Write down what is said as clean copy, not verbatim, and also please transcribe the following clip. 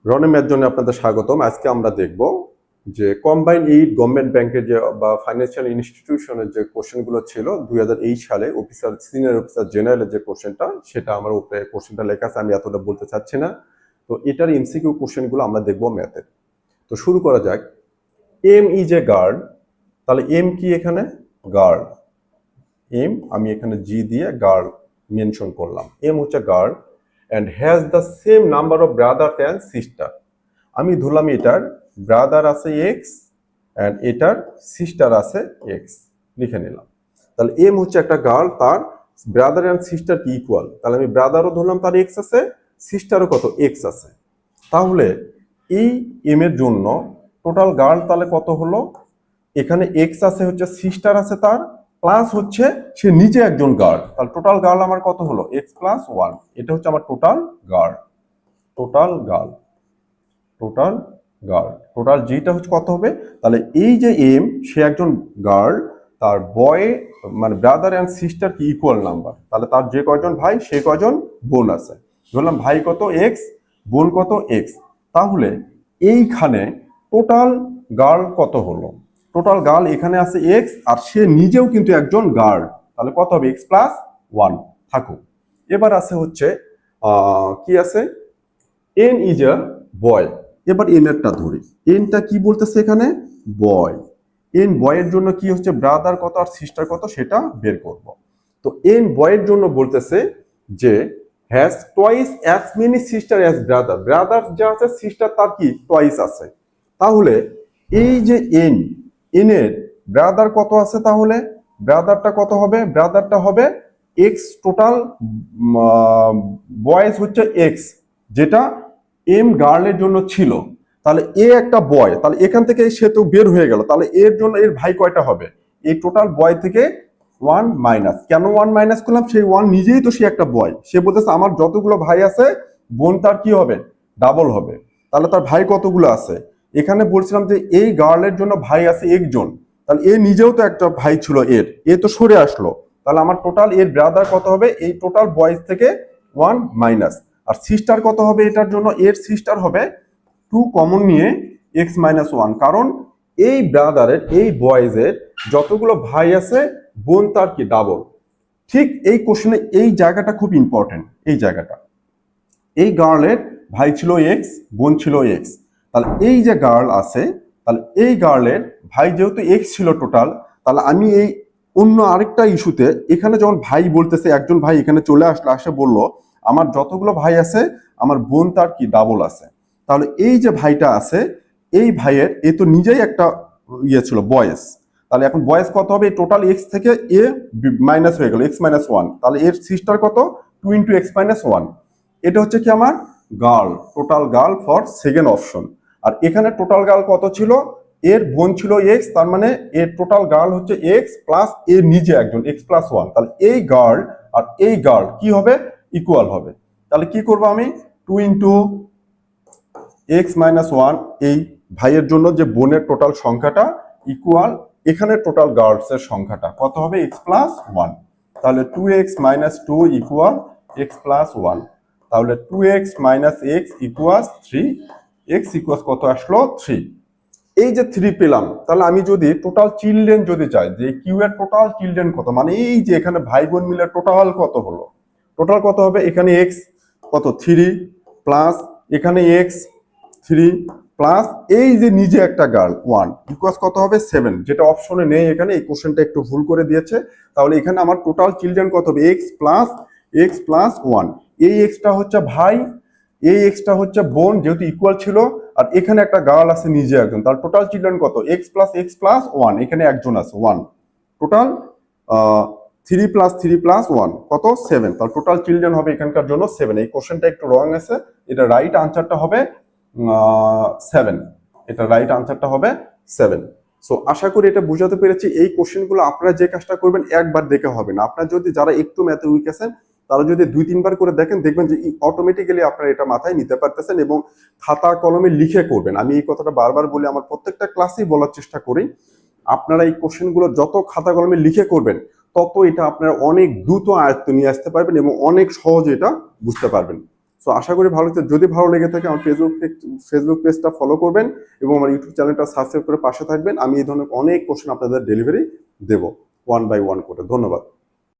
রনে math জন্য আপনাদের স্বাগতম। আজকে আমরা দেখব যে কম্বাইন এইড গভর্নমেন্ট ব্যাংকের যে বা ফাইন্যান্সিয়াল ইনস্টিটিউশনের যে কোশ্চেনগুলো ছিল 2008 সালে অফিসার সিনিয়র অফিসার জেনারেলের যে কোশ্চেনটা, সেটা আমার উপরে কোশ্চেনটা লেখা আছে, আমি এতটা বলতে চাচ্ছি না। তো এটার এমসিকিউ কোশ্চেনগুলো আমরা দেখব ম্যাথে। তো শুরু করা যাক। এম ইজ এ গার্ড, তাহলে এম কি এখানে? গার্ড। এম আমি এখানে জি দিয়ে গার্ড মেনশন করলাম। এম হচ্ছে girl and has the same number of brother and sister. আমি ধরলাম এটার ব্রাদার আছে এক্স অ্যান্ড এটার সিস্টার আছে এক্স, লিখে নিলাম। তাহলে এম হচ্ছে একটা গার্ল, তার ব্রাদার অ্যান্ড সিস্টার কি ইকুয়াল। তাহলে আমি ব্রাদারও ধরলাম তার এক্স আছে, সিস্টারও কত এক্স আছে। তাহলে এই এম এর জন্য টোটাল গার্ল তাহলে কত হলো? এখানে এক্স আছে, হচ্ছে সিস্টার আছে তার, প্লাস হচ্ছে সে নিজে একজন গার্ল। তাহলে টোটাল গার্ল আমার কত হলো? X plus one. এটা হচ্ছে আমার total girl. Total girl, total girl, total zeta হচ্ছে কত হবে? তাহলে এই যে এম, সে একজন গার্ল, তার বয় মানে ব্রাদার অ্যান্ড সিস্টার কি ইকুয়াল নাম্বার। তাহলে তার যে কয়জন ভাই সে কয়জন বোন আছে। ধরলাম ভাই কত এক্স, বোন কত এক্স। তাহলে এইখানে টোটাল গার্ল কত হলো? টোটাল গার্ল এখানে আছে এক্স, আর সে নিজেও কিন্তু একজন গার্ল। তাহলে কত হবে? এক্স প্লাস ওয়ান থাকুক। এবার আছে হচ্ছে কি আছে? এন ইজ আ বয়। এবার এন এরটা ধরি। এনটা কি বলতেছে এখানে? বয়। এন বয়ের জন্য কি হচ্ছে? ব্রাদার কত আর সিস্টার কত সেটা বের করব। তো এন বয়ের জন্য বলতেছে যে has twice as many sister as brother. Brother যা আছে সিস্টার তার কি টোয়াইস আছে। তাহলে এই যে এন, এন এর ব্রাদার কত আছে? তাহলে ব্রাদারটা কত হবে? ব্রাদারটা হবে এক্স টোটাল, বয়েস হচ্ছে এক্স, যেটা এম গার্লের জন্য ছিল। তাহলে এ একটা বয়, তাহলে এখান থেকে সে তো বের হয়ে গেল। তাহলে এর জন্য এর ভাই কয়টা হবে? এই টোটাল বয় থেকে ওয়ান মাইনাস। কেন ওয়ান মাইনাস করলাম? সেই ওয়ান নিজেই তো সে একটা বয়, সে বলতেছে আমার যতগুলো ভাই আছে বোন তার কি হবে? ডাবল হবে। তাহলে তার ভাই কতগুলো আছে? এখানে বলছিলাম যে এই গার্লের জন্য ভাই আছে একজন, তাহলে এ নিজেও তো একটা ভাই ছিল এর, এ তো সরে আসলো। তাহলে আমার টোটাল এর ব্রাদার কত হবে? এই টোটাল বয়েজ থেকে ওয়ান মাইনাস। আর সিস্টার কত হবে এটার জন্য? এর সিস্টার হবে টু কমন নিয়ে এক্স মাইনাস ওয়ান। কারণ এই ব্রাদারের, এই বয়েজের যতগুলো ভাই আছে বোন তার কি ডাবল। ঠিক এই কোশ্চেনে এই জায়গাটা খুব ইম্পর্টেন্ট। এই জায়গাটা, এই গার্লের ভাই ছিল এক্স, বোন ছিল এক্স। তাহলে এই যে গার্ল আছে, তাহলে এই গার্লের ভাই যেহেতু এক্স ছিল টোটাল, তাহলে আমি এই অন্য আরেকটা ইস্যুতে এখানে যখন ভাই বলতেছে, একজন ভাই এখানে চলে আসলো, আসে বললো আমার যতগুলো ভাই আছে আমার বোন তার কি ডাবল আছে। তাহলে এই যে ভাইটা আছে, এই ভাইয়ের এ তো নিজেই একটা ইয়ে ছিল বয়েস। তাহলে এখন বয়েস কত হবে? টোটাল এক্স থেকে এ মাইনাস হয়ে গেল এক্স মাইনাস ওয়ান। তাহলে এর সিস্টার কত? Two into x minus one. এটা হচ্ছে কি আমার girl, total girl for second option. আর এখানে টোটাল গার্ল কত ছিল? এর বোন ছিল এক্স, তার মানে এর টোটাল গার্ল হচ্ছে এক্স প্লাস এর নিজে একজন এক্স প্লাস ওয়ান। তাহলে এই গার্ল আর এই গার্ল কি হবে? ইকুয়াল হবে। তাহলে কি করবো আমি? Two into x minus one, এই ভাইয়ের জন্য যে বোনের টোটাল সংখ্যাটা ইকুয়াল এখানে টোটাল গার্লস এর সংখ্যাটা কত হবে? X plus one. তাহলে two x minus two equal x plus one. তাহলে two x minus x equal three. X equal কত আসলো? থ্রি। এই যে থ্রি পেলাম, তাহলে আমি যদি টোটাল চিলড্রেন যদি চাই যে কিউ এর টোটাল চিলড্রেন কত, মানে এই যে এখানে ভাই বোন মিলে টোটাল কত হলো, টোটাল কত হবে? এখানে এক্স কত? থ্রি, প্লাস এখানে এক্স থ্রি, প্লাস এই যে নিজে একটা গার্ল ওয়ান ইকুয়াস কত হবে? সেভেন, যেটা অপশনে নেই এখানে, এই কোশ্চেনটা একটু ভুল করে দিয়েছে। তাহলে এখানে আমার টোটাল চিলড্রেন কত হবে? X plus one. এই এক্সটা হচ্ছে ভাই, এই এক্সটা হচ্ছে বোন যেহেতু ইকুয়াল ছিল, আর এখানে একটা গার্ল আছে নিজে একজন। তাহলে টোটাল চিলড্রেন কত? এক্স প্লাস ওয়ান, এখানে একজন আছে one. Total three plus one কত? সেভেন। তাহলে টোটাল চিলড্রেন হবে এখানকার জন্য সেভেন। এই কোশ্চেনটা একটু রং আছে, এটা রাইট আনসারটা হবে সেভেন। এটা রাইট আনসারটা হবে সেভেন। সো আশা করি এটা বুঝাতে পেরেছি। এই কোশ্চেনগুলো আপনারা যে কাজটা করবেন একবার দেখে হবে না, আপনার যদি যারা একটু ম্যাথে উইক আছেন তারা যদি দুই তিনবার করে দেখেন, দেখবেন যে অটোমেটিক্যালি আপনারা এটা মাথায় নিতে পারতেছেন এবং খাতা কলমে লিখে করবেন। আমি এই কথাটা বারবার বলি, আমার প্রত্যেকটা ক্লাসেই বলার চেষ্টা করি, আপনারা এই কোশ্চেনগুলো যত খাতা কলমে লিখে করবেন তত এটা আপনারা অনেক দ্রুত আয়ত্ত নিয়ে আসতে পারবেন এবং অনেক সহজে এটা বুঝতে পারবেন। সো সো আশা করি ভালো লাগছে। যদি ভালো লেগে থাকে আমার ফেসবুক পেজটা ফলো করবেন এবং আমার ইউটিউব চ্যানেলটা সাবস্ক্রাইব করে পাশে থাকবেন। আমি এই ধরনের অনেক কোশ্চেন আপনাদের ডেলিভারি দেবো 1 বাই 1 করে। ধন্যবাদ।